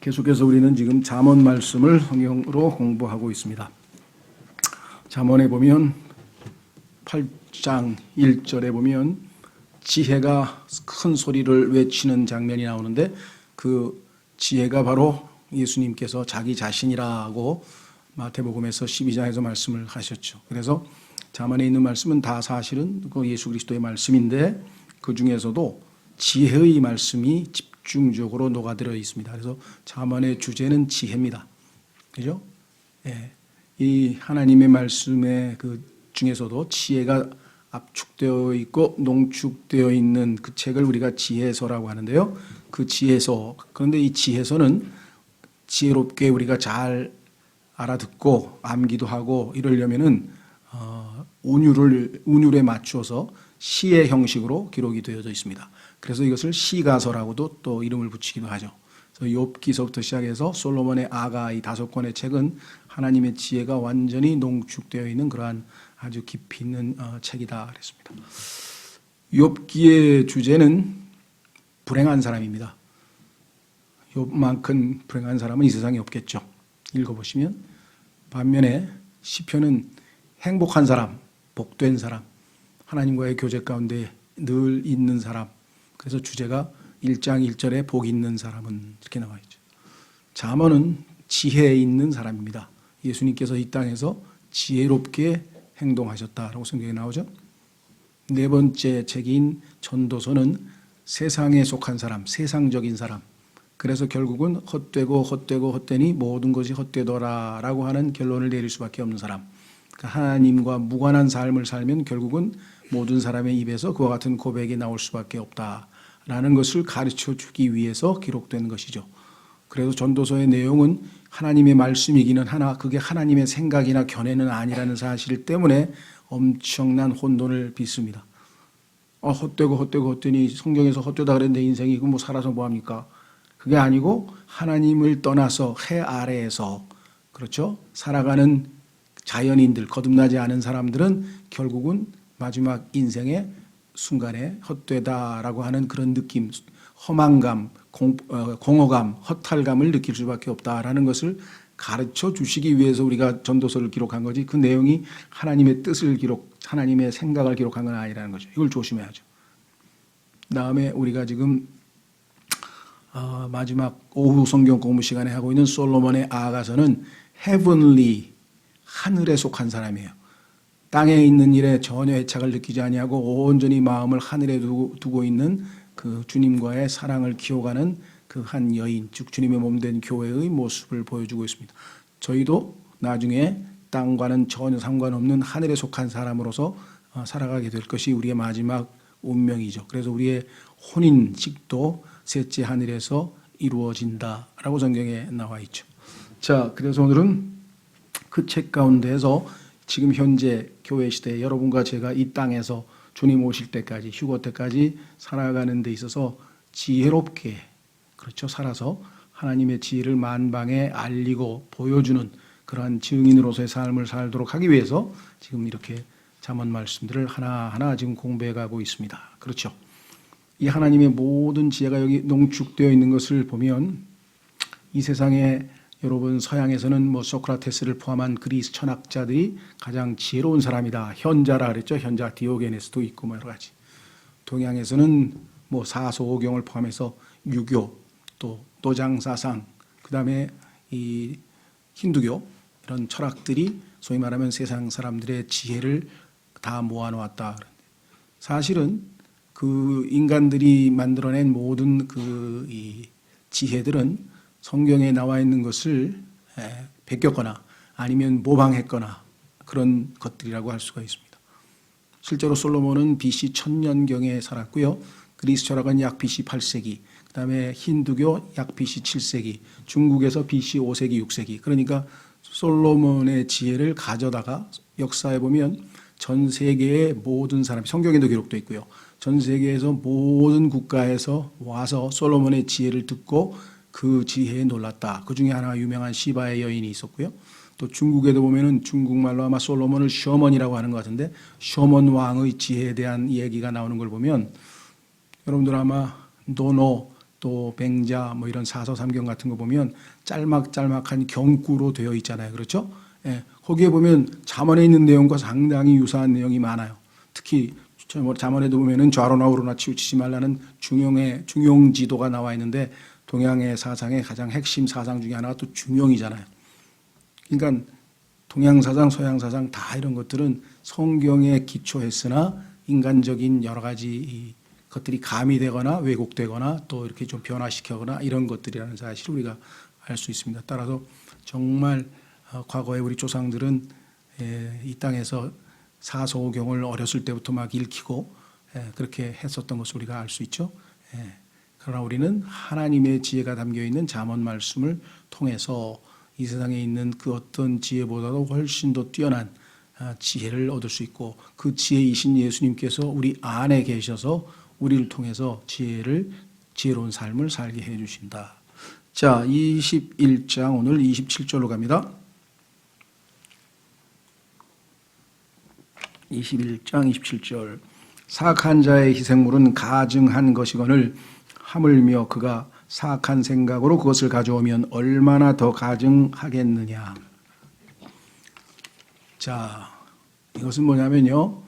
계속해서 우리는 지금 잠언 말씀을 성경으로 공부하고 있습니다. 잠언에 보면 8장 1절에 보면 지혜가 큰 소리를 외치는 장면이 나오는데 그 지혜가 바로 예수님께서 자기 자신이라고 마태복음에서 12장에서 말씀을 하셨죠. 그래서 잠언에 있는 말씀은 다 사실은 그 예수 그리스도의 말씀인데 그 중에서도 지혜의 말씀이 집중적으로 녹아들어 있습니다. 그래서 잠언의 주제는 지혜입니다. 그죠? 예. 이 하나님의 말씀의 그 중에서도 지혜가 압축되어 있고 농축되어 있는 그 책을 우리가 지혜서라고 하는데요. 그 지혜서, 그런데 이 지혜서는 지혜롭게 우리가 잘 알아듣고 암기도 하고 이러려면은 운율에 맞추어서 시의 형식으로 기록이 되어져 있습니다. 그래서 이것을 시가서라고도 또 이름을 붙이기도 하죠. 그래서 욥기서부터 시작해서 솔로몬의 아가 이 5권의 책은 하나님의 지혜가 완전히 농축되어 있는 그러한 아주 깊이 있는 책이다 그랬습니다. 욥기의 주제는 불행한 사람입니다. 욥만큼 불행한 사람은 이 세상에 없겠죠. 읽어보시면 반면에 시편은 행복한 사람, 복된 사람, 하나님과의 교제 가운데 늘 있는 사람. 그래서 주제가 1장 1절에 복 있는 사람은 이렇게 나와 있죠. 잠언은 지혜 있는 사람입니다. 예수님께서 이 땅에서 지혜롭게 행동하셨다라고 성경에 나오죠. 네 번째 책인 전도서는 세상에 속한 사람, 세상적인 사람. 그래서 결국은 헛되니 모든 것이 헛되더라라고 하는 결론을 내릴 수밖에 없는 사람. 그러니까 하나님과 무관한 삶을 살면 결국은 모든 사람의 입에서 그와 같은 고백이 나올 수밖에 없다라는 것을 가르쳐 주기 위해서 기록된 것이죠. 그래서 전도서의 내용은 하나님의 말씀이기는 하나 그게 하나님의 생각이나 견해는 아니라는 사실 때문에 엄청난 혼돈을 빚습니다. 헛되니 성경에서 헛되다 그랬는데 인생이 뭐 살아서 뭐합니까? 그게 아니고 하나님을 떠나서 해 아래에서 그렇죠? 살아가는 자연인들, 거듭나지 않은 사람들은 결국은 마지막 인생의 순간에 헛되다라고 하는 그런 느낌, 허망감, 공허감, 허탈감을 느낄 수밖에 없다라는 것을 가르쳐 주시기 위해서 우리가 전도서를 기록한 거지 그 내용이 하나님의 뜻을 하나님의 생각을 기록한 건 아니라는 거죠. 이걸 조심해야죠. 다음에 우리가 지금 마지막 오후 성경 공부 시간에 하고 있는 솔로몬의 아가서는 heavenly, 하늘에 속한 사람이에요. 땅에 있는 일에 전혀 애착을 느끼지 아니하고 온전히 마음을 하늘에 두고 있는 그 주님과의 사랑을 키워가는 그 한 여인, 즉 주님의 몸된 교회의 모습을 보여주고 있습니다. 저희도 나중에 땅과는 전혀 상관없는 하늘에 속한 사람으로서 살아가게 될 것이 우리의 마지막 운명이죠. 그래서 우리의 혼인식도 셋째 하늘에서 이루어진다라고 성경에 나와 있죠. 자, 그래서 오늘은 그 책 가운데에서 지금 현재 교회 시대에 여러분과 제가 이 땅에서 주님 오실 때까지 휴거 때까지 살아가는 데 있어서 지혜롭게 그렇죠 살아서 하나님의 지혜를 만방에 알리고 보여주는 그러한 증인으로서의 삶을 살도록 하기 위해서 지금 이렇게 잠언 말씀들을 하나하나 지금 공부해 가고 있습니다. 그렇죠. 이 하나님의 모든 지혜가 여기 농축되어 있는 것을 보면 이 세상에 여러분 서양에서는 뭐 소크라테스를 포함한 그리스 천학자들이 가장 지혜로운 사람이다. 현자라 그랬죠. 현자 디오게네스도 있고 뭐 여러 가지. 동양에서는 뭐 사소오경을 포함해서 유교 또 도장사상 그다음에 이 힌두교 이런 철학들이 소위 말하면 세상 사람들의 지혜를 다 모아놓았다. 사실은 그 인간들이 만들어낸 모든 그 이 지혜들은 성경에 나와 있는 것을 베꼈거나 아니면 모방했거나 그런 것들이라고 할 수가 있습니다. 실제로 솔로몬은 BC 1000년경에 살았고요. 그리스 철학은 약 BC 8세기, 그 다음에 힌두교 약 BC 7세기, 중국에서 BC 5세기, 6세기. 그러니까 솔로몬의 지혜를 가져다가 역사에 보면 전 세계의 모든 사람, 성경에도 기록되어 있고요. 전 세계에서 모든 국가에서 와서 솔로몬의 지혜를 듣고 그 지혜에 놀랐다. 그 중에 하나 유명한 시바의 여인이 있었고요. 또 중국에도 보면은 중국말로 아마 솔로몬을 셔먼이라고 하는 것 같은데 셔먼 왕의 지혜에 대한 얘기가 나오는 걸 보면 여러분들 아마 노노 또 맹자 뭐 이런 사서삼경 같은 거 보면 짤막짤막한 경구로 되어 있잖아요. 그렇죠? 예, 거기에 보면 잠언에 있는 내용과 상당히 유사한 내용이 많아요. 특히 잠언에도 보면은 좌로나 우로나 치우치지 말라는 중용지도가 나와 있는데 동양의 사상의 가장 핵심 사상 중에 하나가 또 중용이잖아요. 그러니까 동양 사상, 서양 사상 다 이런 것들은 성경에 기초했으나 인간적인 여러 가지 것들이 가미되거나 왜곡되거나 또 이렇게 좀 변화시켜거나 이런 것들이라는 사실을 우리가 알 수 있습니다. 따라서 정말 과거에 우리 조상들은 이 땅에서 사서오경을 어렸을 때부터 막 읽히고 그렇게 했었던 것을 우리가 알 수 있죠. 그러나 우리는 하나님의 지혜가 담겨 있는 잠언 말씀을 통해서 이 세상에 있는 그 어떤 지혜보다도 훨씬 더 뛰어난 지혜를 얻을 수 있고 그 지혜이신 예수님께서 우리 안에 계셔서 우리를 통해서 지혜로운 삶을 살게 해 주신다. 자, 21장 오늘 27절로 갑니다. 21장 27절. 사악한 자의 희생물은 가증한 것이거늘 하물며 그가 사악한 생각으로 그것을 가져오면 얼마나 더 가증하겠느냐. 자, 이것은 뭐냐면요.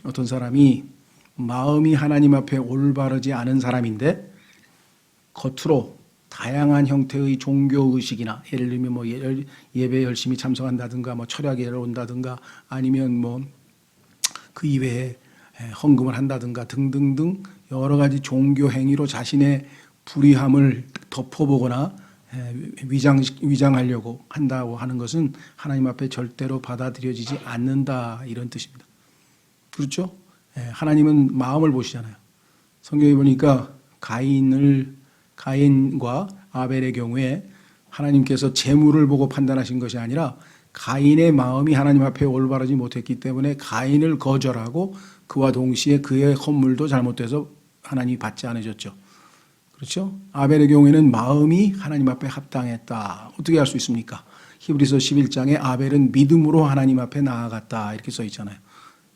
어떤 사람이 마음이 하나님 앞에 올바르지 않은 사람인데 겉으로 다양한 형태의 종교의식이나 예를 들면 뭐 예배 열심히 참석한다든가 뭐 철야기를 온다든가 아니면 뭐 그 이외에 헌금을 한다든가 등등등 여러 가지 종교 행위로 자신의 불의함을 덮어보거나 위장하려고 한다고 하는 것은 하나님 앞에 절대로 받아들여지지 않는다 이런 뜻입니다. 그렇죠? 하나님은 마음을 보시잖아요. 성경에 보니까 가인과 아벨의 경우에 하나님께서 재물을 보고 판단하신 것이 아니라 가인의 마음이 하나님 앞에 올바르지 못했기 때문에 가인을 거절하고 그와 동시에 그의 헌물도 잘못돼서 하나님이 받지 않으셨죠. 그렇죠? 아벨의 경우에는 마음이 하나님 앞에 합당했다. 어떻게 할 수 있습니까? 히브리서 11장에 아벨은 믿음으로 하나님 앞에 나아갔다 이렇게 써 있잖아요.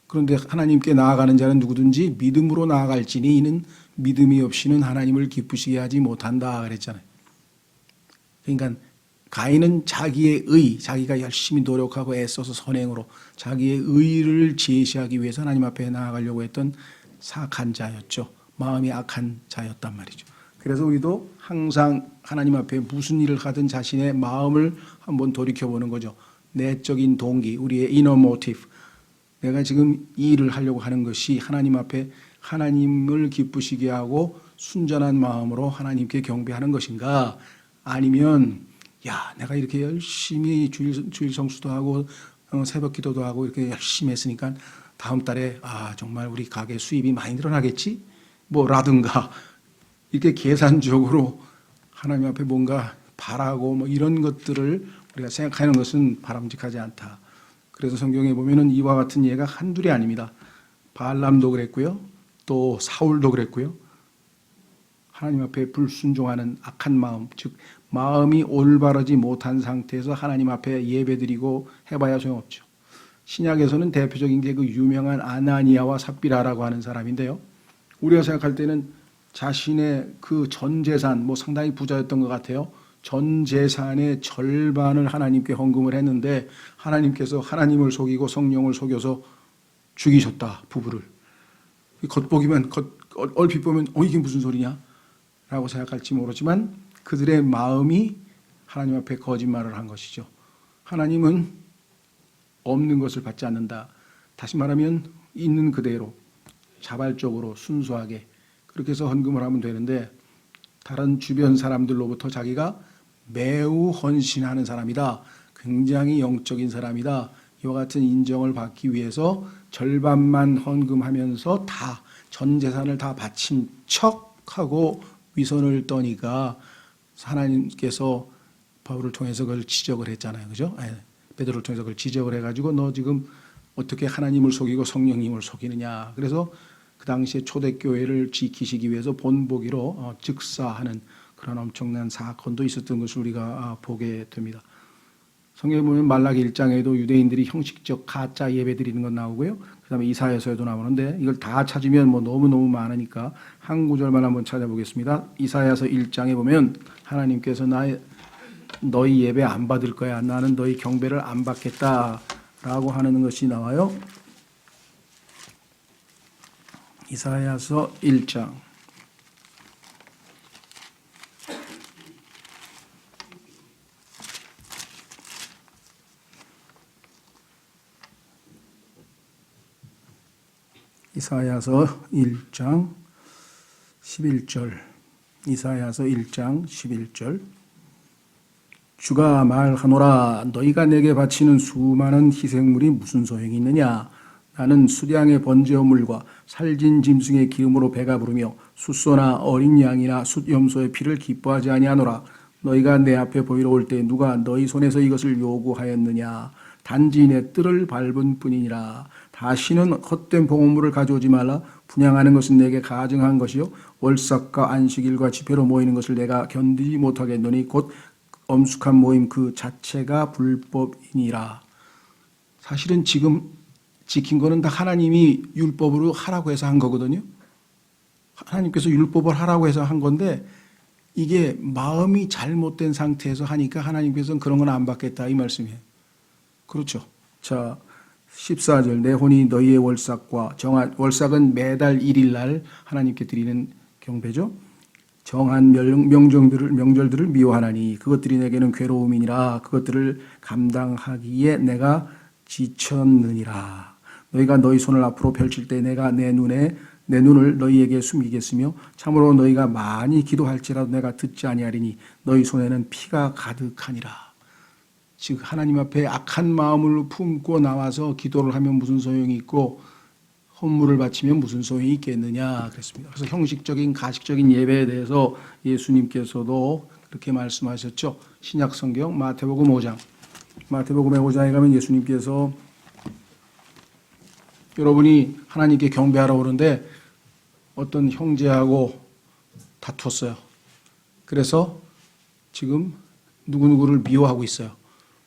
그런데 하나님께 나아가는 자는 누구든지 믿음으로 나아갈지니 이는 믿음이 없이는 하나님을 기쁘시게 하지 못한다 그랬잖아요. 그러니까 가인은 자기가 열심히 노력하고 애써서 선행으로 자기의 의를 제시하기 위해서 하나님 앞에 나아가려고 했던 사악한 자였죠. 마음이 악한 자였단 말이죠. 그래서 우리도 항상 하나님 앞에 무슨 일을 하든 자신의 마음을 한번 돌이켜보는 거죠. 내적인 동기, 우리의 inner motive. 내가 지금 이 일을 하려고 하는 것이 하나님 앞에 하나님을 기쁘시게 하고 순전한 마음으로 하나님께 경배하는 것인가? 아니면 내가 이렇게 열심히 주일 성수도 하고 새벽 기도도 하고 이렇게 열심히 했으니까 다음 달에 정말 우리 가게 수입이 많이 늘어나겠지? 라든가 이렇게 계산적으로 하나님 앞에 뭔가 바라고 뭐 이런 것들을 우리가 생각하는 것은 바람직하지 않다. 그래서 성경에 보면은 이와 같은 예가 한둘이 아닙니다. 발람도 그랬고요. 또 사울도 그랬고요. 하나님 앞에 불순종하는 악한 마음, 즉 마음이 올바르지 못한 상태에서 하나님 앞에 예배드리고 해봐야 소용없죠. 신약에서는 대표적인 게 그 유명한 아나니아와 삽비라라고 하는 사람인데요. 우리가 생각할 때는 자신의 그 전 재산, 상당히 부자였던 것 같아요. 전 재산의 절반을 하나님께 헌금을 했는데 하나님께서 하나님을 속이고 성령을 속여서 죽이셨다, 부부를. 얼핏 보면 이게 무슨 소리냐? 라고 생각할지 모르지만 그들의 마음이 하나님 앞에 거짓말을 한 것이죠. 하나님은 없는 것을 받지 않는다. 다시 말하면 있는 그대로 자발적으로 순수하게 그렇게 해서 헌금을 하면 되는데 다른 주변 사람들로부터 자기가 매우 헌신하는 사람이다. 굉장히 영적인 사람이다. 이와 같은 인정을 받기 위해서 절반만 헌금하면서 다 전 재산을 다 바친 척하고 위선을 떠니까 하나님께서 바울을 통해서 그걸 지적을 했잖아요. 그죠? 베드로를 통해서 그걸 지적을 해가지고 너 지금 어떻게 하나님을 속이고 성령님을 속이느냐. 그래서 그 당시에 초대교회를 지키시기 위해서 본보기로 즉사하는 그런 엄청난 사건도 있었던 것을 우리가 보게 됩니다. 성경에 보면 말라기 1장에도 유대인들이 형식적 가짜 예배 드리는 건 나오고요. 그다음에 이사야서에도 나오는데 이걸 다 찾으면 뭐 너무너무 많으니까 한 구절만 한번 찾아보겠습니다. 이사야서 1장에 보면 하나님께서 너희 예배 안 받을 거야. 나는 너희 경배를 안 받겠다라고 하는 것이 나와요. 이사야서 1장. 이사야서 1장 11절. 이사야서 1장 11절. 주가 말하노라. 너희가 내게 바치는 수많은 희생물이 무슨 소용이 있느냐. 나는 수량의 번제물과 살진 짐승의 기름으로 배가 부르며 숫소나 어린 양이나 숫염소의 피를 기뻐하지 아니하노라. 너희가 내 앞에 보이러 올 때 누가 너희 손에서 이것을 요구하였느냐. 단지 내 뜰을 밟은 뿐이니라. 다시는 헛된 봉헌물을 가져오지 말라. 분향하는 것은 내게 가증한 것이요 월삭과 안식일과 집회로 모이는 것을 내가 견디지 못하겠노니 곧 엄숙한 모임 그 자체가 불법이니라. 사실은 지금 지킨 거는 다 하나님이 율법으로 하라고 해서 한 거거든요. 하나님께서 율법을 하라고 해서 한 건데 이게 마음이 잘못된 상태에서 하니까 하나님께서는 그런 건 안 받겠다 이 말씀이에요. 그렇죠. 자, 14절. 내 혼이 너희의 월삭과 월삭은 매달 1일 날 하나님께 드리는 경배죠. 정한 명절들을 미워하나니 그것들이 내게는 괴로움이니라. 그것들을 감당하기에 내가 지쳤느니라. 너희가 너희 손을 앞으로 펼칠 때 내가 내 눈을 너희에게 숨기겠으며 참으로 너희가 많이 기도할지라도 내가 듣지 아니하리니 너희 손에는 피가 가득하니라. 즉 하나님 앞에 악한 마음을 품고 나와서 기도를 하면 무슨 소용이 있고 헌물을 바치면 무슨 소용이 있겠느냐 그랬습니다. 그래서 형식적인 가식적인 예배에 대해서 예수님께서도 그렇게 말씀하셨죠. 신약 성경 마태복음 5장. 마태복음의 5장에 가면 예수님께서 여러분이 하나님께 경배하러 오는데 어떤 형제하고 다투었어요. 그래서 지금 누구누구를 미워하고 있어요.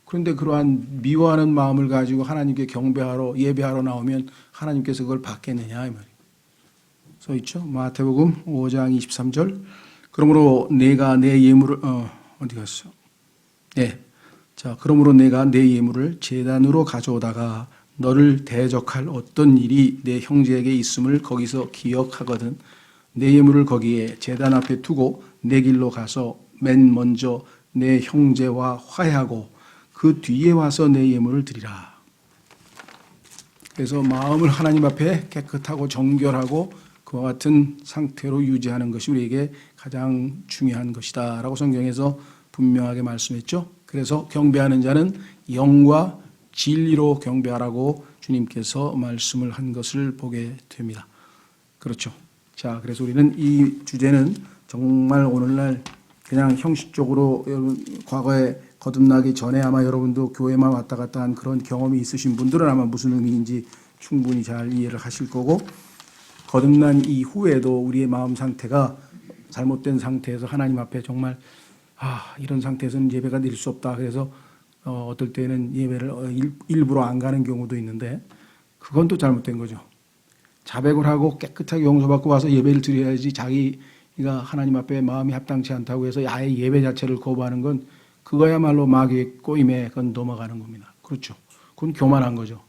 그런데 그러한 미워하는 마음을 가지고 하나님께 경배하러 예배하러 나오면 하나님께서 그걸 받겠느냐 이 말이에요. 써 있죠. 마태복음 5장 23절. 그러므로 내가 내 예물을 어디 갔어? 네. 자, 그러므로 내가 내 예물을 제단으로 가져오다가 너를 대적할 어떤 일이 내 형제에게 있음을 거기서 기억하거든. 내 예물을 거기에 제단 앞에 두고 내 길로 가서 맨 먼저 내 형제와 화해하고 그 뒤에 와서 내 예물을 드리라. 그래서 마음을 하나님 앞에 깨끗하고 정결하고 그와 같은 상태로 유지하는 것이 우리에게 가장 중요한 것이다 라고 성경에서 분명하게 말씀했죠. 그래서 경배하는 자는 영과 진리로 경배하라고 주님께서 말씀을 한 것을 보게 됩니다. 그렇죠. 자, 그래서 우리는 이 주제는 정말 오늘날 그냥 형식적으로 여러분 과거에 거듭나기 전에 아마 여러분도 교회만 왔다 갔다 한 그런 경험이 있으신 분들은 아마 무슨 의미인지 충분히 잘 이해를 하실 거고, 거듭난 이후에도 우리의 마음 상태가 잘못된 상태에서 하나님 앞에 정말 이런 상태에서는 예배가 드릴 수 없다. 그래서 어떨 때는 예배를 일부러 안 가는 경우도 있는데 그건 또 잘못된 거죠. 자백을 하고 깨끗하게 용서받고 와서 예배를 드려야지 자기가 하나님 앞에 마음이 합당치 않다고 해서 아예 예배 자체를 거부하는 건 그거야말로 마귀의 꼬임에 그건 넘어가는 겁니다. 그렇죠. 그건 교만한 거죠.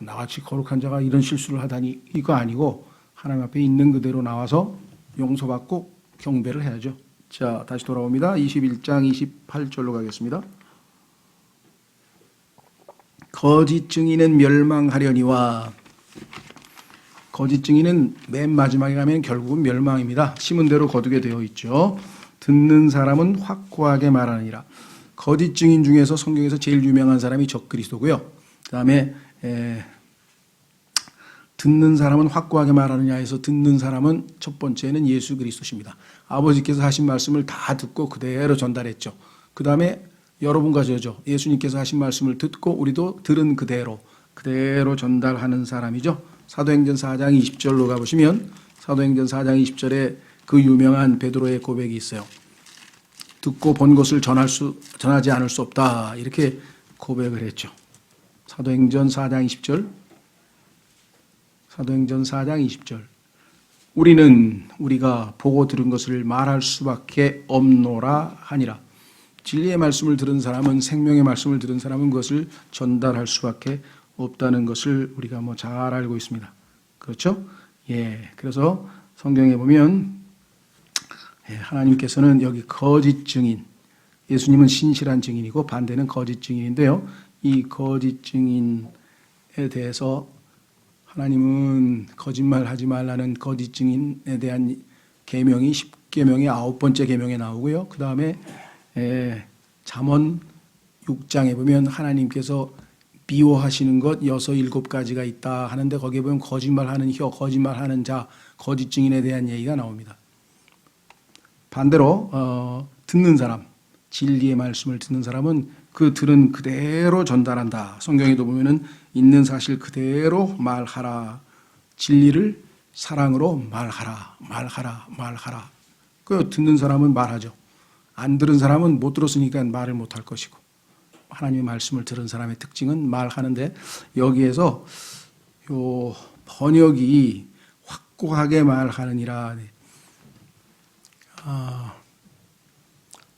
나같이 거룩한 자가 이런 실수를 하다니 이거 아니고 하나님 앞에 있는 그대로 나와서 용서받고 경배를 해야죠. 자, 다시 돌아옵니다. 21장 28절로 가겠습니다. 거짓 증인은 멸망하려니와, 거짓 증인은 맨 마지막에 가면 결국은 멸망입니다. 심은 대로 거두게 되어 있죠. 듣는 사람은 확고하게 말하느니라. 거짓 증인 중에서 성경에서 제일 유명한 사람이 적그리스도고요. 그 다음에 듣는 사람은 확고하게 말하느냐 해서 듣는 사람은 첫 번째는 예수 그리스도십니다. 아버지께서 하신 말씀을 다 듣고 그대로 전달했죠. 그 다음에 여러분과 저죠. 예수님께서 하신 말씀을 듣고 우리도 들은 그대로 전달하는 사람이죠. 사도행전 4장 20절로 가보시면 사도행전 4장 20절에 그 유명한 베드로의 고백이 있어요. 듣고 본 것을 전하지 않을 수 없다. 이렇게 고백을 했죠. 사도행전 4장 20절. 사도행전 4장 20절. 우리가 보고 들은 것을 말할 수밖에 없노라 하니라. 진리의 말씀을 들은 사람은, 생명의 말씀을 들은 사람은 그것을 전달할 수밖에 없다는 것을 우리가 잘 알고 있습니다. 그렇죠? 예. 그래서 성경에 보면 하나님께서는 여기 거짓 증인, 예수님은 신실한 증인이고 반대는 거짓 증인인데요. 이 거짓 증인에 대해서 하나님은 거짓말하지 말라는 거짓 증인에 대한 계명이 10계명의 9번째 계명에 나오고요. 그 다음에 잠언 6장에 보면 하나님께서 미워하시는 것 6, 7가지가 있다 하는데 거기에 보면 거짓말하는 혀, 거짓말하는 자, 거짓 증인에 대한 얘기가 나옵니다. 반대로 듣는 사람, 진리의 말씀을 듣는 사람은 그 들은 그대로 전달한다. 성경에도 보면은 있는 사실 그대로 말하라. 진리를 사랑으로 말하라. 그 듣는 사람은 말하죠. 안 들은 사람은 못 들었으니까 말을 못할 것이고, 하나님의 말씀을 들은 사람의 특징은 말하는데, 여기에서 요 번역이 확고하게 말하느니라.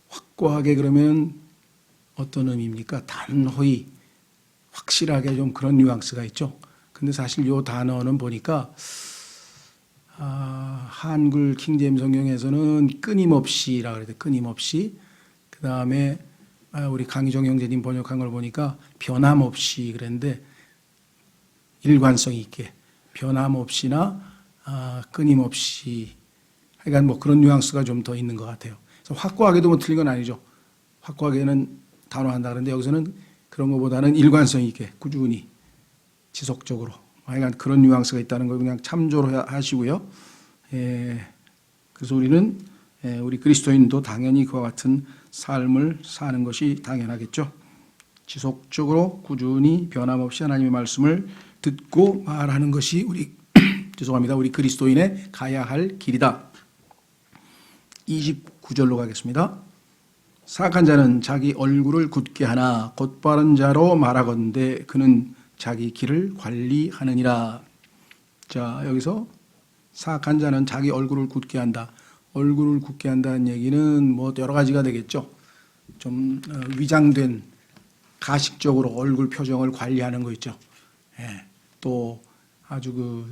확고하게 그러면 어떤 의미입니까? 단호히, 확실하게, 좀 그런 뉘앙스가 있죠. 근데 사실 이 단어는 보니까 한글 킹제임 성경에서는 끊임없이라고 그래요. 끊임없이. 그 다음에 우리 강희정 형제님 번역한 걸 보니까 변함없이 그랬는데, 일관성 있게 변함없이나 끊임없이, 하여간 그런 뉘앙스가 좀 더 있는 것 같아요. 그래서 확고하게도 틀린 건 아니죠. 확고하게는 단호한다 그러는데 여기서는 그런 것보다는 일관성 있게, 꾸준히, 지속적으로, 하여간 그런 뉘앙스가 있다는 걸 그냥 참조를 하시고요. 그래서 우리는, 우리 그리스도인도 당연히 그와 같은 삶을 사는 것이 당연하겠죠. 지속적으로, 꾸준히, 변함없이 하나님의 말씀을 듣고 말하는 것이 우리 그리스도인의 가야 할 길이다. 29절로 가겠습니다. 사악한 자는 자기 얼굴을 굳게 하나 곧바른 자로 말하건대 그는 자기 길을 관리하느니라. 자, 여기서 사악한 자는 자기 얼굴을 굳게 한다. 얼굴을 굳게 한다는 얘기는 여러 가지가 되겠죠. 좀 위장된, 가식적으로 얼굴 표정을 관리하는 거 있죠. 또 아주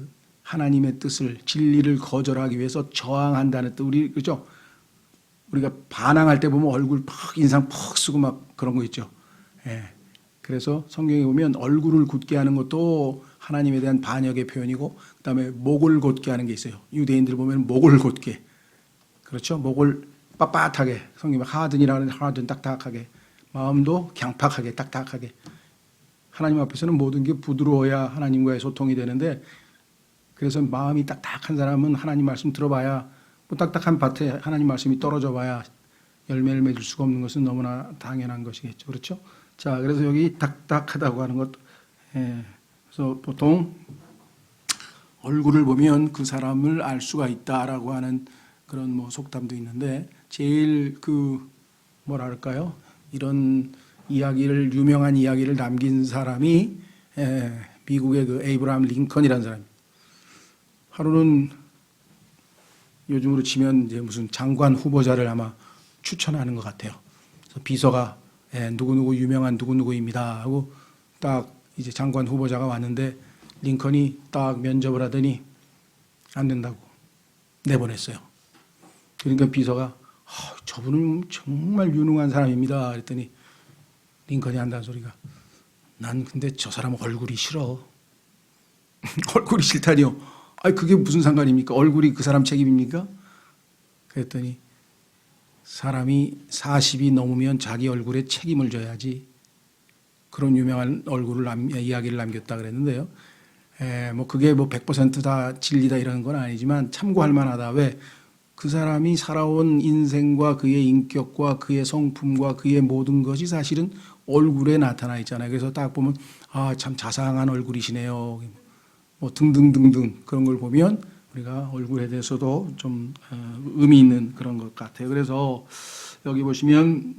하나님의 뜻을, 진리를 거절하기 위해서 저항한다는 뜻, 그죠? 우리가 반항할 때 보면 얼굴 인상 퍽 쓰고 막 그런 거 있죠. 그래서 성경에 보면 얼굴을 굳게 하는 것도 하나님에 대한 반역의 표현이고, 그 다음에 목을 곧게 하는 게 있어요. 유대인들 보면 목을 곧게. 그렇죠? 목을 빳빳하게, 성경에 하든이라는 하든 딱딱하게, 마음도 강팍하게, 딱딱하게. 하나님 앞에서는 모든 게 부드러워야 하나님과의 소통이 되는데, 그래서 마음이 딱딱한 사람은 하나님 말씀 들어봐야, 딱딱한 밭에 하나님 말씀이 떨어져 봐야 열매를 맺을 수가 없는 것은 너무나 당연한 것이겠죠. 그렇죠? 자, 그래서 여기 딱딱하다고 하는 것, 그래서 보통 얼굴을 보면 그 사람을 알 수가 있다라고 하는 그런 속담도 있는데, 제일 뭐랄까요? 이런 이야기를, 유명한 이야기를 남긴 사람이 미국의 에이브라함 링컨이라는 사람입니다. 하루는 요즘으로 치면 이제 무슨 장관 후보자를 아마 추천하는 것 같아요. 그래서 비서가 누구누구 유명한 누구누구입니다 하고 딱 이제 장관 후보자가 왔는데 링컨이 딱 면접을 하더니 안 된다고 내보냈어요. 그러니까 비서가 저분은 정말 유능한 사람입니다 그랬더니 링컨이 한다는 소리가, 난 근데 저 사람 얼굴이 싫어. 얼굴이 싫다니요. 그게 무슨 상관입니까? 얼굴이 그 사람 책임입니까? 그랬더니 사람이 40이 넘으면 자기 얼굴에 책임을 져야지. 그런 유명한 이야기를 남겼다 그랬는데요. 그게 100%다 진리다 이런 건 아니지만 참고할 만하다. 왜? 그 사람이 살아온 인생과 그의 인격과 그의 성품과 그의 모든 것이 사실은 얼굴에 나타나 있잖아요. 그래서 딱 보면 참 자상한 얼굴이시네요. 등등등등 그런 걸 보면 우리가 얼굴에 대해서도 좀 의미 있는 그런 것 같아요. 그래서 여기 보시면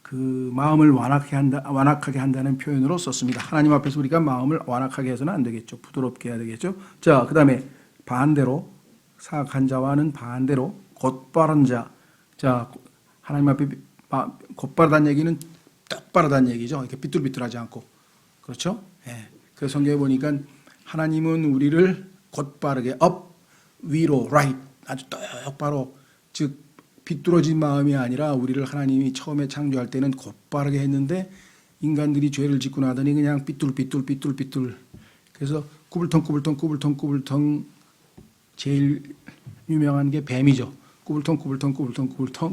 그 마음을 완악하게 한다는 표현으로 썼습니다. 하나님 앞에서 우리가 마음을 완악하게 해서는 안 되겠죠. 부드럽게 해야 되겠죠. 자, 그 다음에 반대로 사악한 자와는 반대로 곧바른 자. 자, 하나님 앞에 곧바르다는 얘기는 똑바르다는 얘기죠. 이렇게 삐뚤삐뚤하지 않고. 그렇죠? 예. 그래서 성경에 보니까 하나님은 우리를 곧바르게 up, 위로, right 아주 똑바로 즉 비뚤어진 마음이 아니라 우리를 하나님이 처음에 창조할 때는 곧바르게 했는데 인간들이 죄를 짓고 나더니 그냥 삐뚤 그래서 꾸불텅 제일 유명한 게 뱀이죠. 꾸불텅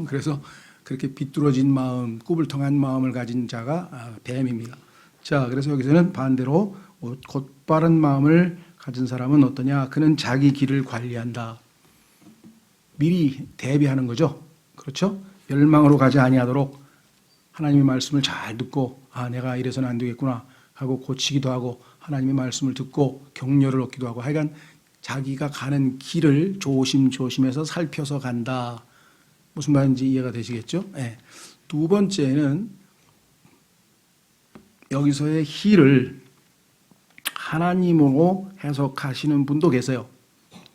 그래서 그렇게 비뚤어진 마음 꾸불텅한 마음을 가진 자가 뱀입니다. 자, 그래서 여기서는 반대로 곧바른 마음을 가진 사람은 어떠냐? 그는 자기 길을 관리한다. 미리 대비하는 거죠. 그렇죠? 멸망으로 가지 아니하도록 하나님의 말씀을 잘 듣고 내가 이래서는 안 되겠구나 하고 고치기도 하고 하나님의 말씀을 듣고 격려를 얻기도 하고 하여간 자기가 가는 길을 조심조심해서 살펴서 간다. 무슨 말인지 이해가 되시겠죠? 네. 두 번째는 여기서의 he를 하나님으로 해석하시는 분도 계세요.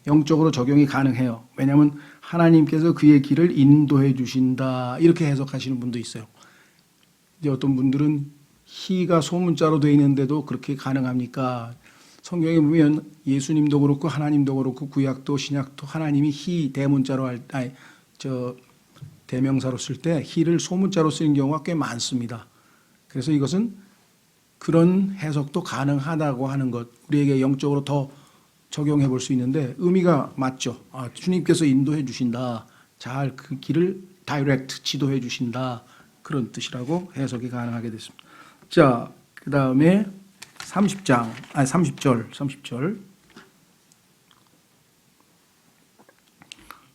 영적으로 적용이 가능해요. 왜냐하면 하나님께서 그의 길을 인도해 주신다 이렇게 해석하시는 분도 있어요. 이제 어떤 분들은 he가 소문자로 되어 있는데도 그렇게 가능합니까? 성경에 보면 예수님도 그렇고 하나님도 그렇고 구약도 신약도 하나님이 he 대문자로 대명사로 쓸 때 he를 소문자로 쓰는 경우가 꽤 많습니다. 그래서 이것은 그런 해석도 가능하다고 하는 것, 우리에게 영적으로 더 적용해 볼 수 있는데 의미가 맞죠. 주님께서 인도해 주신다. 잘 그 길을 다이렉트 지도해 주신다. 그런 뜻이라고 해석이 가능하게 됐습니다. 자, 그 다음에 30절.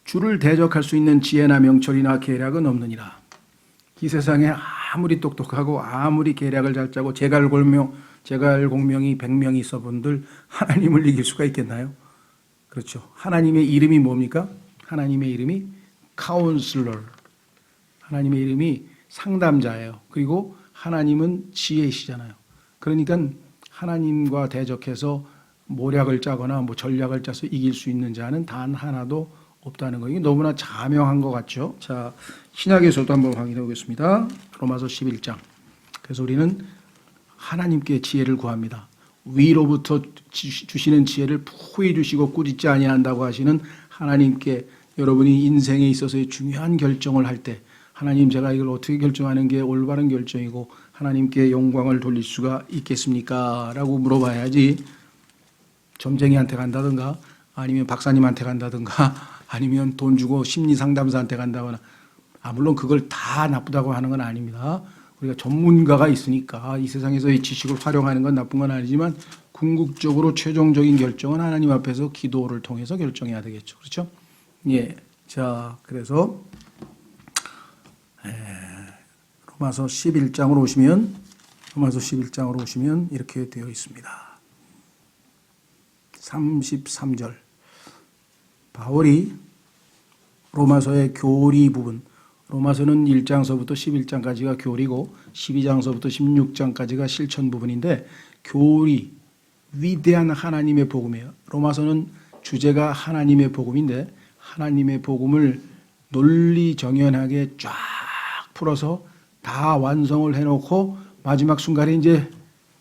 주를 대적할 수 있는 지혜나 명철이나 계략은 없느니라. 이 세상에 아무리 똑똑하고 아무리 계략을 잘 짜고 제갈공명이 100명이 있어 본들 하나님을 이길 수가 있겠나요? 그렇죠. 하나님의 이름이 뭡니까? 하나님의 이름이 카운슬러. 하나님의 이름이 상담자예요. 그리고 하나님은 지혜시잖아요. 그러니까 하나님과 대적해서 모략을 짜거나 전략을 짜서 이길 수 있는 자는 단 하나도 없다는 거. 이게 너무나 자명한 것 같죠. 자, 신약에서도 한번 확인해 보겠습니다. 로마서 11장. 그래서 우리는 하나님께 지혜를 구합니다. 위로부터 주시는 지혜를 부히 주시고 꾸짖지 아니한다고 하시는 하나님께 여러분이 인생에 있어서의 중요한 결정을 할 때 하나님 제가 이걸 어떻게 결정하는 게 올바른 결정이고 하나님께 영광을 돌릴 수가 있겠습니까? 라고 물어봐야지 점쟁이한테 간다든가 아니면 박사님한테 간다든가 아니면 돈 주고 심리상담사한테 간다거나 물론 그걸 다 나쁘다고 하는 건 아닙니다. 우리가 전문가가 있으니까 이 세상에서의 지식을 활용하는 건 나쁜 건 아니지만 궁극적으로 최종적인 결정은 하나님 앞에서 기도를 통해서 결정해야 되겠죠. 그렇죠? 예. 자, 그래서 로마서 11장으로 오시면 이렇게 되어 있습니다. 33절. 바울이 로마서의 교리 부분, 로마서는 1장서부터 11장까지가 교리고 12장서부터 16장까지가 실천 부분인데 교리, 위대한 하나님의 복음이에요. 로마서는 주제가 하나님의 복음인데 하나님의 복음을 논리정연하게 쫙 풀어서 다 완성을 해놓고 마지막 순간에 이제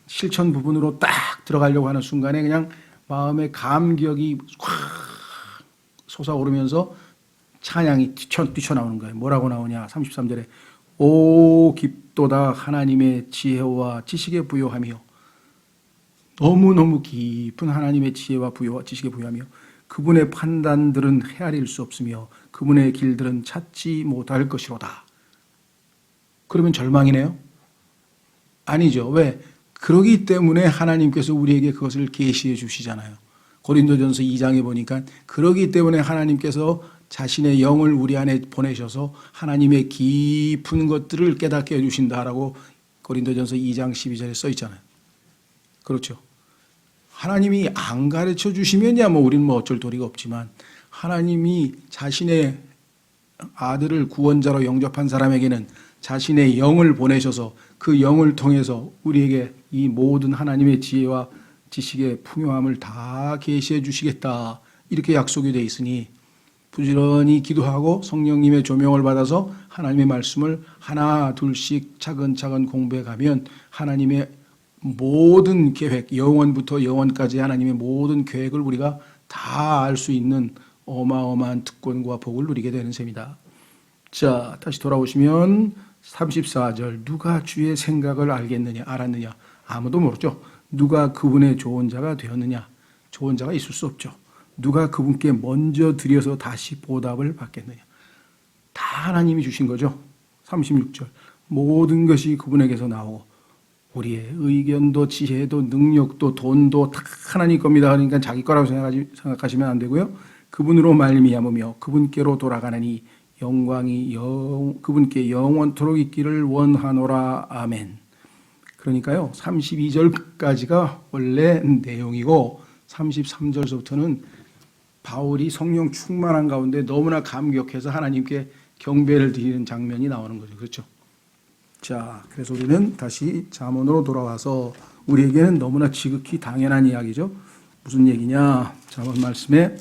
실천 부분으로 딱 들어가려고 하는 순간에 그냥 마음의 감격이 확 솟아오르면서 찬양이 뛰쳐나오는 거예요. 뭐라고 나오냐? 33절에 오 깊도다 하나님의 지혜와 지식의 부요하며 너무너무 깊은 하나님의 지혜와 지식의 부요하며 그분의 판단들은 헤아릴 수 없으며 그분의 길들은 찾지 못할 것이로다. 그러면 절망이네요? 아니죠. 왜? 그러기 때문에 하나님께서 우리에게 그것을 계시해 주시잖아요. 고린도전서 2장에 보니까 그러기 때문에 하나님께서 자신의 영을 우리 안에 보내셔서 하나님의 깊은 것들을 깨닫게 해주신다라고 고린도전서 2장 12절에 써 있잖아요. 그렇죠. 하나님이 안 가르쳐 주시면야 우리는 어쩔 도리가 없지만 하나님이 자신의 아들을 구원자로 영접한 사람에게는 자신의 영을 보내셔서 그 영을 통해서 우리에게 이 모든 하나님의 지혜와 지식의 풍요함을 다 계시해 주시겠다. 이렇게 약속이 되어 있으니 부지런히 기도하고 성령님의 조명을 받아서 하나님의 말씀을 하나 둘씩 차근차근 공부해 가면 하나님의 모든 계획, 영원부터 영원까지 하나님의 모든 계획을 우리가 다 알 수 있는 어마어마한 특권과 복을 누리게 되는 셈이다. 자, 다시 돌아오시면 34절, 누가 주의 생각을 알았느냐? 아무도 모르죠. 누가 그분의 좋은 자가 되었느냐? 좋은 자가 있을 수 없죠. 누가 그분께 먼저 드려서 다시 보답을 받겠느냐? 다 하나님이 주신 거죠. 36절, 모든 것이 그분에게서 나오고 우리의 의견도 지혜도 능력도 돈도 다 하나님 겁니다. 그러니까 자기 거라고 생각하시면 안 되고요. 그분으로 말미암으며 그분께로 돌아가느니 영광이 그분께 영원토록 있기를 원하노라. 아멘. 그러니까요, 32절까지가 원래 내용이고 33절서부터는 바울이 성령 충만한 가운데 너무나 감격해서 하나님께 경배를 드리는 장면이 나오는 거죠. 그렇죠? 자, 그래서 우리는 다시 잠언으로 돌아와서 우리에게는 너무나 지극히 당연한 이야기죠. 무슨 얘기냐? 잠언 말씀에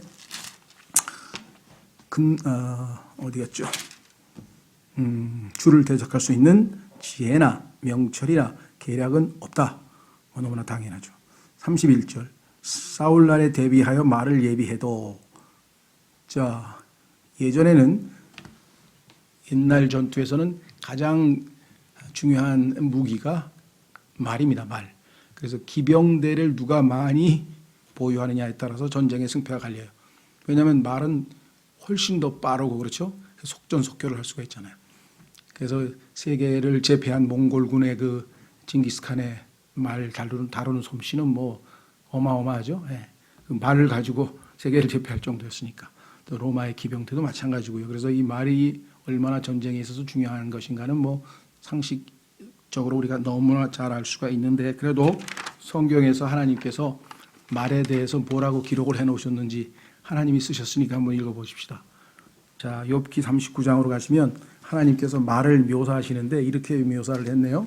어디 갔죠? 주를 대적할 수 있는 지혜나 명철이나 계략은 없다. 너무나 당연하죠. 31절, 사울날에 대비하여 말을 예비해도. 자, 예전에는 옛날 전투에서는 가장 중요한 무기가 말입니다. 말. 그래서 기병대를 누가 많이 보유하느냐에 따라서 전쟁의 승패가 갈려요. 왜냐하면 말은 훨씬 더 빠르고 그렇죠. 속전속결을 할 수가 있잖아요. 그래서 세계를 제패한 몽골군의 그 징기스칸의 말 다루는 솜씨는 뭐 어마어마하죠. 예. 그 말을 가지고 세계를 제패할 정도였으니까. 또 로마의 기병대도 마찬가지고요. 그래서 이 말이 얼마나 전쟁에 있어서 중요한 것인가는 뭐 상식적으로 우리가 너무나 잘 알 수가 있는데, 그래도 성경에서 하나님께서 말에 대해서 뭐라고 기록을 해놓으셨는지 하나님이 쓰셨으니까 한번 읽어보십시다. 자, 욥기 39장으로 가시면 하나님께서 말을 묘사하시는데 이렇게 묘사를 했네요.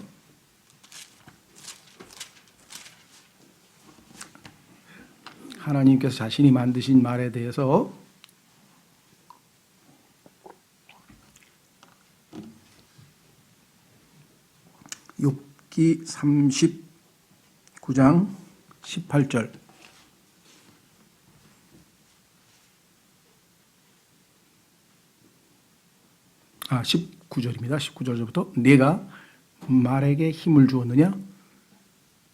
하나님께서 자신이 만드신 말에 대해서 욥기 39장 18절, 19절입니다. 19절부터 내가 말에게 힘을 주었느냐?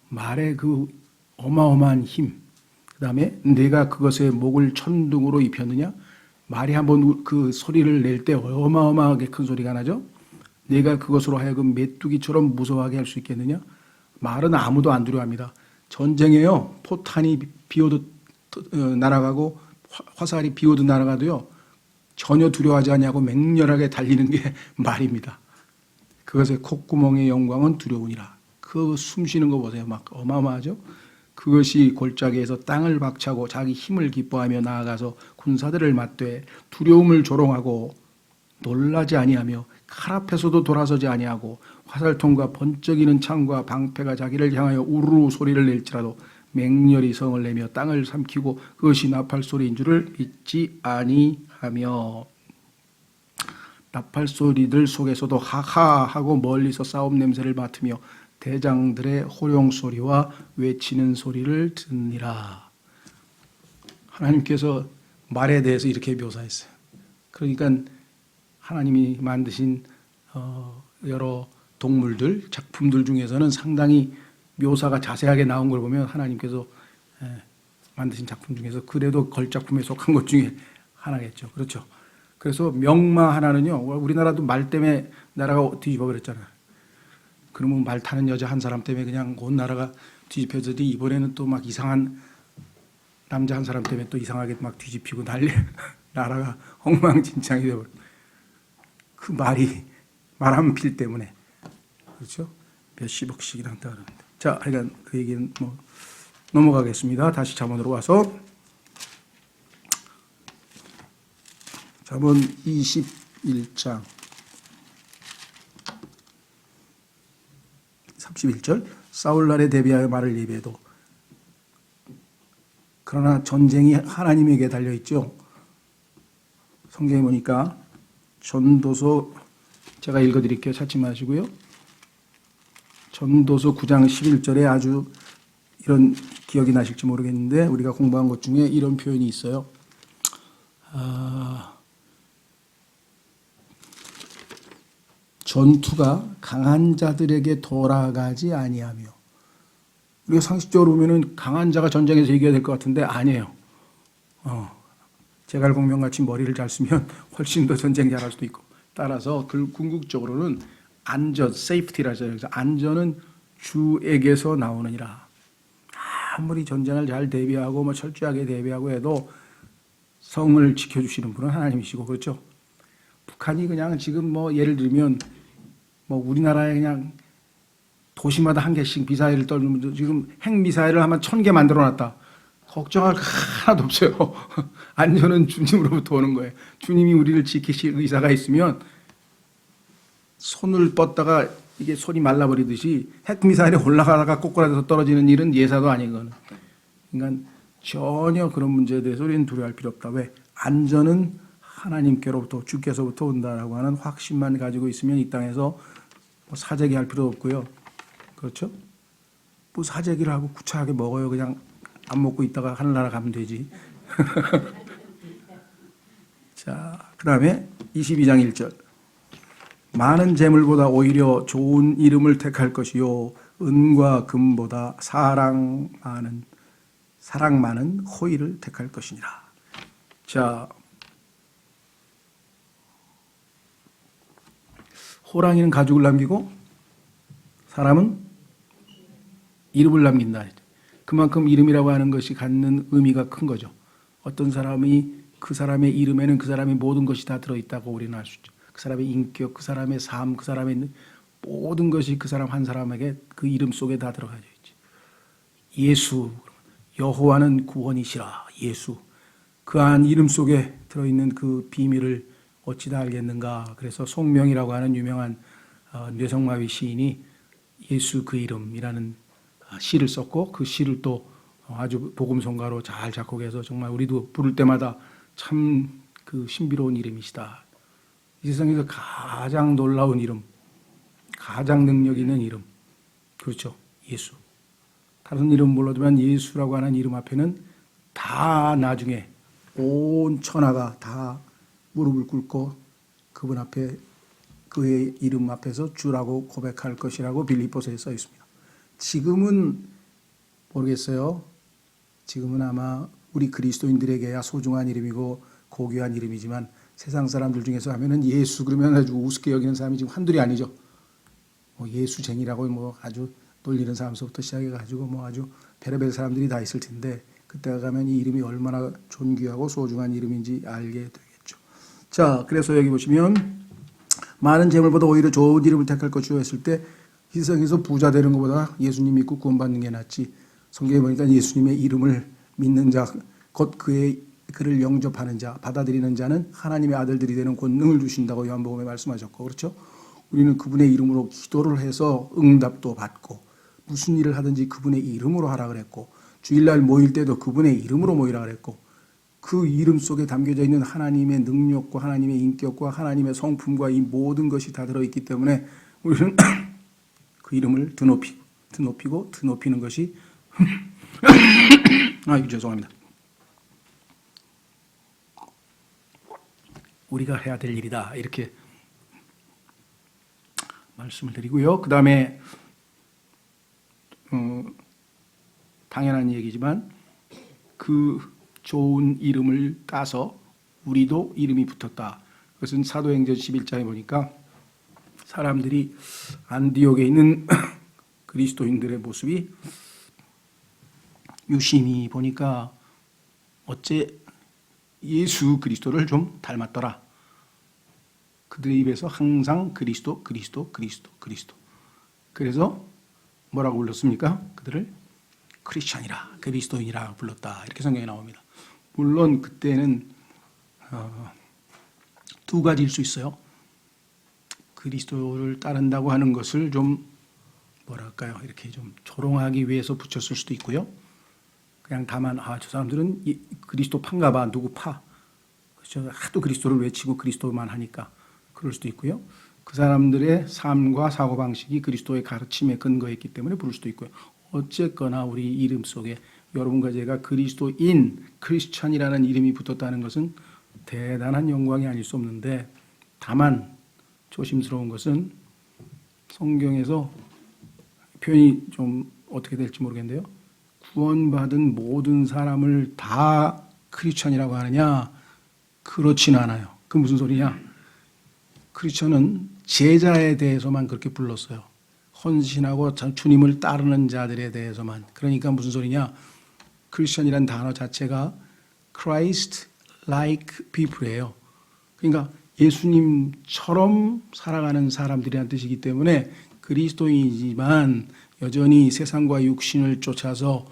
말의 그 어마어마한 힘. 그 다음에 내가 그것의 목을 천둥으로 입혔느냐? 말이 한번 그 소리를 낼 때 어마어마하게 큰 소리가 나죠? 내가 그것으로 하여금 메뚜기처럼 무서워하게 할 수 있겠느냐? 말은 아무도 안 두려워합니다. 전쟁에요, 포탄이 비오듯 날아가고 화살이 비오듯 날아가도요, 전혀 두려워하지 않냐고 맹렬하게 달리는 게 말입니다. 그것의 콧구멍의 영광은 두려우니라. 그 숨쉬는 거 보세요. 막 어마어마하죠? 그것이 골짜기에서 땅을 박차고 자기 힘을 기뻐하며 나아가서 군사들을 맞되 두려움을 조롱하고 놀라지 아니하며 칼 앞에서도 돌아서지 아니하고 화살통과 번쩍이는 창과 방패가 자기를 향하여 우르르 소리를 낼지라도 맹렬히 성을 내며 땅을 삼키고 그것이 나팔 소리인 줄을 잊지 아니하며. 나팔 소리들 속에서도 하하 하고 멀리서 싸움 냄새를 맡으며 대장들의 호령 소리와 외치는 소리를 듣니라. 하나님께서 말에 대해서 이렇게 묘사했어요. 그러니까 하나님이 만드신 여러 동물들, 작품들 중에서는 상당히 묘사가 자세하게 나온 걸 보면 하나님께서 만드신 작품 중에서 그래도 걸작품에 속한 것 중에 하나겠죠. 그렇죠. 그래서 명마 하나는요, 우리나라도 말 때문에 나라가 뒤집어 버렸잖아요. 그러면 말 타는 여자 한 사람 때문에 그냥 온 나라가 뒤집혀졌더니 이번에는 또 막 이상한 남자 한 사람 때문에 또 이상하게 막 뒤집히고 난리, 나라가 엉망진창이 되어버려. 그 말이 말 한 필 때문에, 그렇죠? 몇십억씩이나 한다 그러는데. 자, 그러니까 그 얘기는 뭐 넘어가겠습니다. 다시 잠언으로 와서 잠언 1장 31절 사울날에 대비하여 말을 예비해도 그러나 전쟁이 하나님에게 달려있죠. 성경에 보니까 전도서 제가 읽어드릴게요. 찾지 마시고요. 전도서 9장 11절에 아주 이런 기억이 나실지 모르겠는데 우리가 공부한 것 중에 이런 표현이 있어요. 전투가 강한 자들에게 돌아가지 아니하며. 우리가 상식적으로 보면은 강한 자가 전쟁에서 이겨야 될 것 같은데 아니에요. 제갈공명같이 머리를 잘 쓰면 훨씬 더 전쟁 잘할 수도 있고. 따라서 그 궁극적으로는 안전, 세이프티라서 그래서 안전은 주에게서 나오느니라. 아무리 전쟁을 잘 대비하고 뭐 철저하게 대비하고 해도 성을 지켜주시는 분은 하나님이시고 그렇죠. 북한이 그냥 지금 뭐 예를 들면 뭐 우리나라에 그냥 도시마다 한 개씩 미사일을 떨면 지금 핵 미사일을 한 1000개 만들어놨다. 걱정할 거 하나도 없어요. 안전은 주님으로부터 오는 거예요. 주님이 우리를 지키실 의사가 있으면 손을 뻗다가 이게 손이 말라버리듯이 핵미사일에 올라가다가 꼬꾸라져서 떨어지는 일은 예사도 아닌 거는. 그러니까 전혀 그런 문제에 대해서 우리는 두려워할 필요 없다. 왜? 안전은 하나님께로부터 주께서부터 온다라고 하는 확신만 가지고 있으면 이 땅에서 뭐 사재기 할 필요 없고요. 그렇죠? 뭐 사재기를 하고 구차하게 먹어요. 그냥 안 먹고 있다가 하늘나라 가면 되지. 자, 그 다음에 22장 1절. 많은 재물보다 오히려 좋은 이름을 택할 것이요 은과 금보다 사랑 많은 호의를 택할 것이니라. 자, 호랑이는 가죽을 남기고 사람은 이름을 남긴다. 그만큼 이름이라고 하는 것이 갖는 의미가 큰 거죠. 어떤 사람이 그 사람의 이름에는 그 사람의 모든 것이 다 들어있다고 우리는 알 수 있죠. 그 사람의 인격, 그 사람의 삶, 그 사람의 모든 것이 그 사람 한 사람에게 그 이름 속에 다 들어가져 있지. 예수, 여호와는 구원이시라. 예수. 그 안 이름 속에 들어있는 그 비밀을 어찌 다 알겠는가. 그래서 송명이라고 하는 유명한 뇌성마비 시인이 예수 그 이름이라는 시를 썼고 그 시를 또 아주 복음성가로 잘 작곡해서 정말 우리도 부를 때마다 참 그 신비로운 이름이시다. 이 세상에서 가장 놀라운 이름, 가장 능력 있는 이름, 그렇죠. 예수. 다른 이름 몰라도만 예수라고 하는 이름 앞에는 다 나중에 온 천하가 다 무릎을 꿇고 그분 앞에 그의 이름 앞에서 주라고 고백할 것이라고 빌립보서에 써 있습니다. 지금은 모르겠어요. 지금은 아마 우리 그리스도인들에게야 소중한 이름이고 고귀한 이름이지만 세상 사람들 중에서 하면은 예수 그러면 아주 우습게 여기는 사람이 지금 한둘이 아니죠. 뭐 예수쟁이라고 뭐 아주 놀리는 사람서부터 시작해가지고 뭐 아주 별의별 사람들이 다 있을 텐데 그때가 가면 이 이름이 얼마나 존귀하고 소중한 이름인지 알게 되겠죠. 자, 그래서 여기 보시면 많은 재물보다 오히려 좋은 이름을 택할 것이요 했을 때 세상에서 부자 되는 것보다 예수님 믿고 구원받는 게 낫지. 성경에 보니까 예수님의 이름을 믿는 자, 곧 그를 영접하는 자, 받아들이는 자는 하나님의 아들들이 되는 권능을 주신다고 요한복음에 말씀하셨고, 그렇죠? 우리는 그분의 이름으로 기도를 해서 응답도 받고 무슨 일을 하든지 그분의 이름으로 하라 그랬고 주일날 모일 때도 그분의 이름으로 모이라 그랬고 그 이름 속에 담겨져 있는 하나님의 능력과 하나님의 인격과 하나님의 성품과 이 모든 것이 다 들어있기 때문에 우리는 그 이름을 드높이는 것이 죄송합니다. 우리가 해야 될 일이다. 이렇게 말씀을 드리고요. 그 다음에 당연한 얘기지만 그 좋은 이름을 따서 우리도 이름이 붙었다. 그것은 사도행전 11장에 보니까 사람들이 안디옥에 있는 그리스도인들의 모습이 유심히 보니까 어째 예수 그리스도를 좀 닮았더라. 그들의 입에서 항상 그리스도. 그래서 뭐라고 불렀습니까? 그들을 크리스찬이라, 그리스도인이라 불렀다. 이렇게 성경에 나옵니다. 물론 그때는 두 가지일 수 있어요. 그리스도를 따른다고 하는 것을 좀 뭐랄까요, 이렇게 좀 조롱하기 위해서 붙였을 수도 있고요. 그냥 다만 저 사람들은 그리스도 파인가 봐, 누구 파. 그렇죠? 하도 그리스도를 외치고 그리스도만 하니까 그럴 수도 있고요. 그 사람들의 삶과 사고방식이 그리스도의 가르침에 근거했기 때문에 부를 수도 있고요. 어쨌거나 우리 이름 속에 여러분과 제가 그리스도인, 크리스천이라는 이름이 붙었다는 것은 대단한 영광이 아닐 수 없는데, 다만 조심스러운 것은 성경에서 표현이 좀 어떻게 될지 모르겠는데요. 구원받은 모든 사람을 다 크리스천이라고 하느냐? 그렇진 않아요. 그 무슨 소리냐? 크리스천은 제자에 대해서만 그렇게 불렀어요. 헌신하고 주님을 따르는 자들에 대해서만. 그러니까 무슨 소리냐? 크리스천이란 단어 자체가 Christ-like people이에요. 그러니까 예수님처럼 살아가는 사람들이란 뜻이기 때문에 그리스도인이지만 여전히 세상과 육신을 쫓아서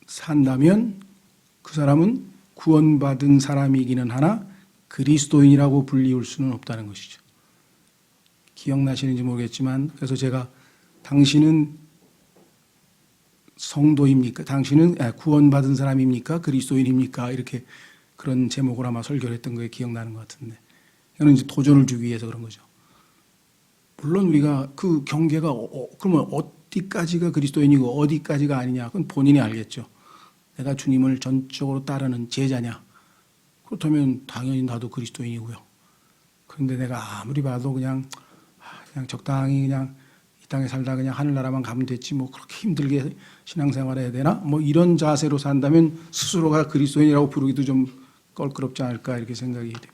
산다면 그 사람은 구원받은 사람이기는 하나 그리스도인이라고 불리울 수는 없다는 것이죠. 기억나시는지 모르겠지만, 그래서 제가 당신은 성도입니까? 당신은 구원받은 사람입니까? 그리스도인입니까? 이렇게 그런 제목으로 아마 설교를 했던 거에 기억나는 것 같은데, 이거는 이제 도전을 주기 위해서 그런 거죠. 물론 우리가 그 경계가 그러면 어디까지가 그리스도인이고 어디까지가 아니냐, 그건 본인이 알겠죠. 내가 주님을 전적으로 따르는 제자냐? 그렇다면 당연히 나도 그리스도인이고요. 그런데 내가 아무리 봐도 그냥 적당히 그냥 이 땅에 살다 그냥 하늘나라만 가면 됐지 뭐 그렇게 힘들게 신앙생활 해야 되나? 뭐 이런 자세로 산다면 스스로가 그리스도인이라고 부르기도 좀 껄끄럽지 않을까 이렇게 생각이 됩니다.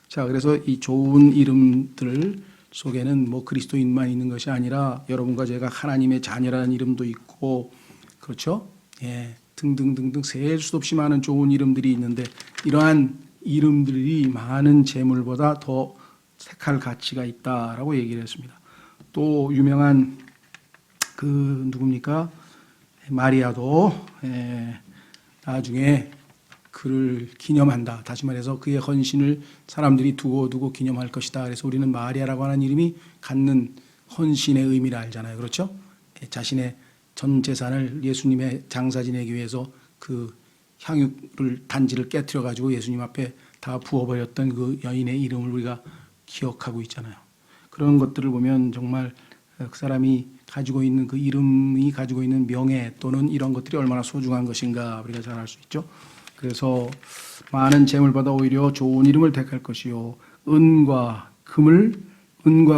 자, 그래서 이 좋은 이름들 속에는 뭐 그리스도인만 있는 것이 아니라 여러분과 제가 하나님의 자녀라는 이름도 있고, 그렇죠? 예, 등등등등 셀 수 없이 많은 좋은 이름들이 있는데, 이러한 이름들이 많은 재물보다 더 택할 가치가 있다라고 얘기를 했습니다. 또 유명한 그 누굽니까? 마리아도 나중에 그를 기념한다. 다시 말해서 그의 헌신을 사람들이 두고 기념할 것이다. 그래서 우리는 마리아라고 하는 이름이 갖는 헌신의 의미를 알잖아요. 그렇죠? 자신의 전 재산을 예수님의 장사 지내기 위해서 그 향유를 단지를 깨트려 가지고 예수님 앞에 다 부어버렸던 그 여인의 이름을 우리가 기억하고 있잖아요. 그런 것들을 보면 정말 그 사람이 가지고 있는 그 이름이 가지고 있는 명예 또는 이런 것들이 얼마나 소중한 것인가 우리가 잘 알 수 있죠. 그래서 많은 재물보다 오히려 좋은 이름을 택할 것이요, 은과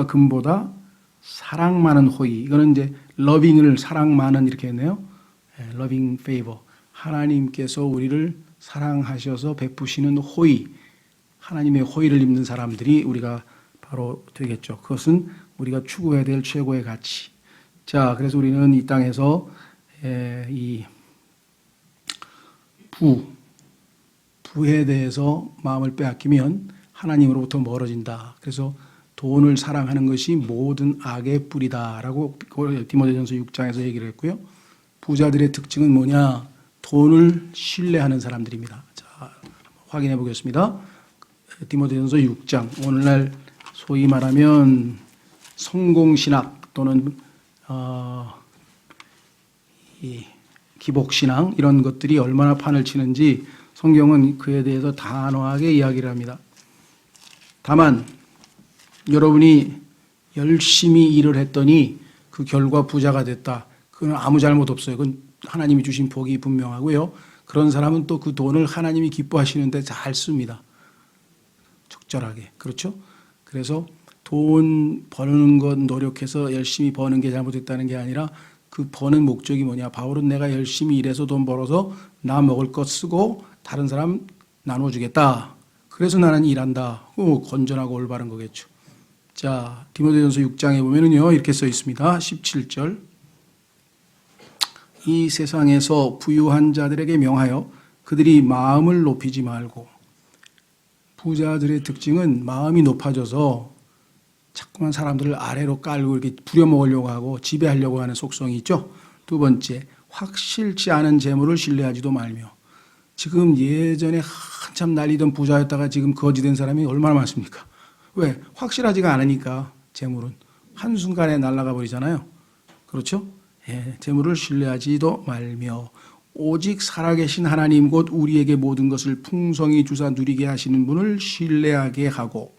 금보다 사랑 많은 호의. 이거는 이제 러빙을 사랑 많은 이렇게 했네요. 러빙 페이버. 하나님께서 우리를 사랑하셔서 베푸시는 호의, 하나님의 호의를 입는 사람들이 우리가 바로 되겠죠. 그것은 우리가 추구해야 될 최고의 가치. 자, 그래서 우리는 이 땅에서 이 부에 대해서 마음을 빼앗기면 하나님으로부터 멀어진다. 그래서 돈을 사랑하는 것이 모든 악의 뿌리다라고 디모데전서 6장에서 얘기를 했고요. 부자들의 특징은 뭐냐? 돈을 신뢰하는 사람들입니다. 자, 확인해 보겠습니다. 디모데전서 6장, 오늘날 소위 말하면 성공신학 또는 이 기복신앙 이런 것들이 얼마나 판을 치는지 성경은 그에 대해서 단호하게 이야기를 합니다. 다만 여러분이 열심히 일을 했더니 그 결과 부자가 됐다. 그건 아무 잘못 없어요. 그건 하나님이 주신 복이 분명하고요. 그런 사람은 또 그 돈을 하나님이 기뻐하시는데 잘 씁니다. 적절하게. 그렇죠? 그래서 돈 버는 것 노력해서 열심히 버는 게 잘못됐다는 게 아니라 그 버는 목적이 뭐냐. 바울은 내가 열심히 일해서 돈 벌어서 나 먹을 것 쓰고 다른 사람 나눠주겠다. 그래서 나는 일한다. 건전하고 올바른 거겠죠. 자, 디모데전서 6장에 보면은요, 이렇게 써 있습니다. 17절. 이 세상에서 부유한 자들에게 명하여 그들이 마음을 높이지 말고. 부자들의 특징은 마음이 높아져서 자꾸만 사람들을 아래로 깔고 이렇게 부려먹으려고 하고 지배하려고 하는 속성이 있죠. 두 번째, 확실치 않은 재물을 신뢰하지도 말며. 지금 예전에 한참 날리던 부자였다가 지금 거지된 사람이 얼마나 많습니까? 왜? 확실하지가 않으니까 재물은 한순간에 날아가 버리잖아요. 그렇죠? 예, 재물을 신뢰하지도 말며 오직 살아계신 하나님 곧 우리에게 모든 것을 풍성히 주사 누리게 하시는 분을 신뢰하게 하고,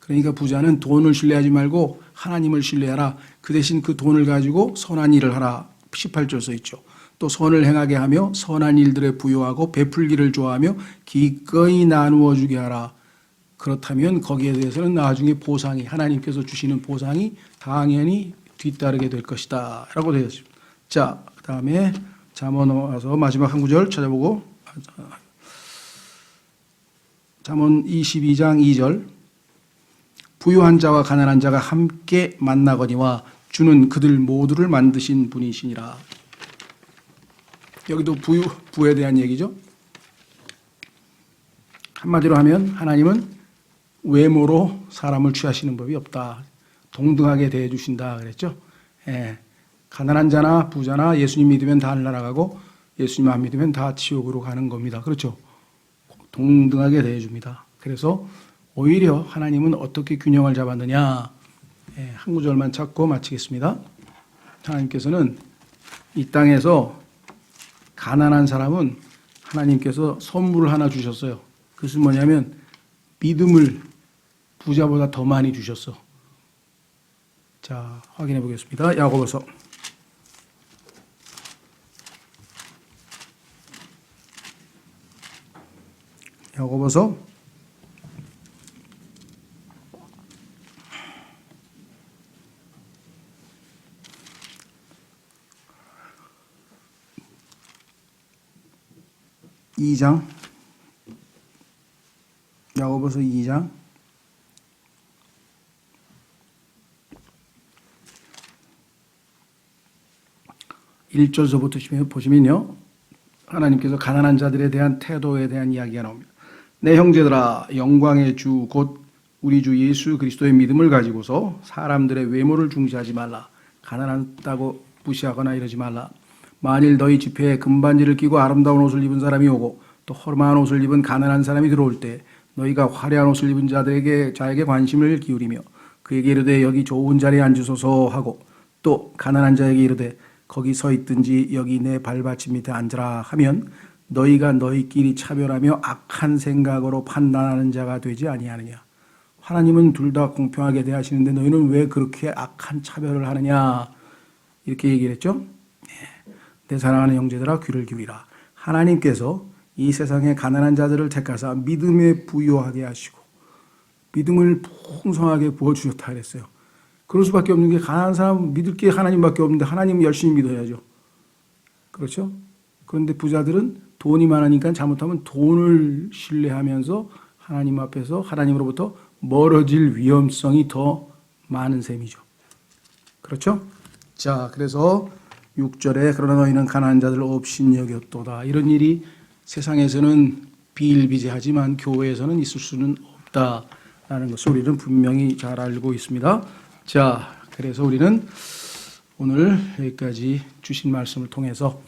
그러니까 부자는 돈을 신뢰하지 말고 하나님을 신뢰하라. 그 대신 그 돈을 가지고 선한 일을 하라. 18절 써 있죠. 또 선을 행하게 하며 선한 일들에 부요하고 베풀기를 좋아하며 기꺼이 나누어 주게 하라. 그렇다면 거기에 대해서는 나중에 보상이, 하나님께서 주시는 보상이 당연히 뒤따르게 될 것이다 라고 되어 있습니다. 자, 그 다음에 잠언 와서 마지막 한 구절 찾아보고, 잠언 22장 2절, 부유한 자와 가난한 자가 함께 만나거니와 주는 그들 모두를 만드신 분이시니라. 여기도 부에 대한 얘기죠. 한마디로 하면 하나님은 외모로 사람을 취하시는 법이 없다. 동등하게 대해 주신다 그랬죠. 예. 가난한 자나 부자나 예수님 믿으면 다 하늘나라 가고 예수님 안 믿으면 다 지옥으로 가는 겁니다. 그렇죠. 동등하게 대해 줍니다. 그래서 오히려 하나님은 어떻게 균형을 잡았느냐. 예, 한 구절만 찾고 마치겠습니다. 하나님께서는 이 땅에서 가난한 사람은 하나님께서 선물을 하나 주셨어요. 그것은 뭐냐면 믿음을 부자보다 더 많이 주셨어. 자, 확인해 보겠습니다. 야고보서 2장, 야고보서 2장 1절서부터 보시면요, 하나님께서 가난한 자들에 대한 태도에 대한 이야기가 나옵니다. 내 형제들아, 영광의 주 곧 우리 주 예수 그리스도의 믿음을 가지고서 사람들의 외모를 중시하지 말라. 가난하다고 무시하거나 이러지 말라. 만일 너희 집회에 금반지를 끼고 아름다운 옷을 입은 사람이 오고 또 허름한 옷을 입은 가난한 사람이 들어올 때 너희가 화려한 옷을 입은 자에게 관심을 기울이며 그에게 이르되 여기 좋은 자리에 앉으소서 하고 또 가난한 자에게 이르되 거기 서 있든지 여기 내 발받침 밑에 앉으라 하면 너희가 너희끼리 차별하며 악한 생각으로 판단하는 자가 되지 아니하느냐. 하나님은 둘 다 공평하게 대하시는데 너희는 왜 그렇게 악한 차별을 하느냐. 이렇게 얘기를 했죠. 내 사랑하는 형제들아 귀를 기울이라. 하나님께서 이 세상의 가난한 자들을 택하사 믿음에 부요하게 하시고 믿음을 풍성하게 부어주셨다 그랬어요. 그럴 수밖에 없는 게 가난한 사람은 믿을 게 하나님밖에 없는데 하나님은 열심히 믿어야죠. 그렇죠? 그런데 부자들은 돈이 많으니까 잘못하면 돈을 신뢰하면서 하나님 앞에서 하나님으로부터 멀어질 위험성이 더 많은 셈이죠. 그렇죠? 자, 그래서 6절에 그러나 너희는 가난한 자들을 업신여겼도다. 이런 일이 세상에서는 비일비재하지만 교회에서는 있을 수는 없다라는 것을 우리는 분명히 잘 알고 있습니다. 자, 그래서 우리는 오늘 여기까지 주신 말씀을 통해서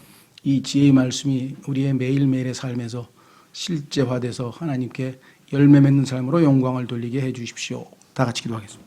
이 지혜의 말씀이 우리의 매일매일의 삶에서 실제화돼서 하나님께 열매 맺는 삶으로 영광을 돌리게 해 주십시오. 다 같이 기도하겠습니다.